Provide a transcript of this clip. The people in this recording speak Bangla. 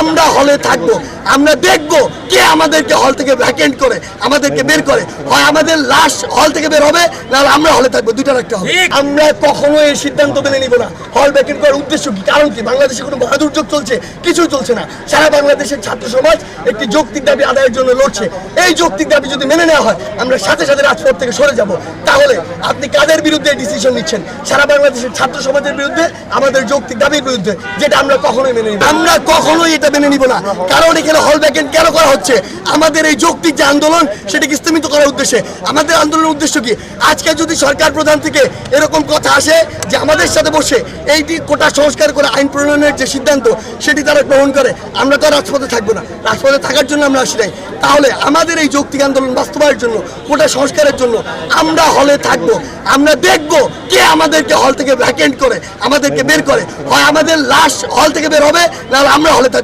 আমরা হলে থাকবো, আমরা দেখবো কে আমাদেরকে হল থেকে ভ্যাকেন্ট করে আমাদেরকে বের করে। হয় আমাদের লাশ হল থেকে বের হবে, নাহলে আমরা হলে থাকবো, দুইটা রাখতে হবে। আমরা কখনো এই সিদ্ধান্ত মেনে নিব না। হল ভ্যাকেন্ট করার উদ্দেশ্য কি, কারণ কি? বাংলাদেশে কোনো মহাদুর্যোগ চলছে, কিছুই চলছে না। সারা বাংলাদেশের ছাত্র সমাজ একটি যৌক্তিক দাবি আদায়ের জন্য লড়ছে। এই যৌক্তিক দাবি যদি মেনে নেওয়া হয়, আমরা সাথে সাথে রাজপথ থেকে সরে যাব। তাহলে আপনি কাদের বিরুদ্ধে ডিসিশন নিচ্ছেন? সারা বাংলাদেশের ছাত্র সমাজের বিরুদ্ধে, আমাদের যৌক্তিক দাবির বিরুদ্ধে, যেটা আমরা কখনোই মেনে নিব। আমরা কখনোই এটা মেনে নিব না। কারণ এখানে হল ভ্যাকেন্ট কেন করা হচ্ছে? আমাদের এই যৌক্তিক যে আন্দোলন, সেটাকে স্থিমিত করার উদ্দেশ্যে। আমাদের আন্দোলনের উদ্দেশ্য কি? আজকে যদি সরকার প্রধান থেকে এরকম কথা আসে যে আমাদের সাথে বসে এইটি কোটা সংস্কার করে আইন প্রণয়নের যে সিদ্ধান্ত, সেটি তারা গ্রহণ করে, আমরা তো রাজপথে থাকবো না। রাজপথে থাকার জন্য আমরা আসি নাই। তাহলে আমাদের এই যৌক্তিক আন্দোলন বাস্তবায়নের জন্য, কোটা সংস্কারের জন্য আমরা হলে থাকবো। আমরা দেখবো কে আমাদেরকে হল থেকে ভ্যাকেন্ট করে আমাদেরকে বের করে। হয় আমাদের লাশ হল থেকে বের হবে, নাহলে আমরা হলে থাকবো।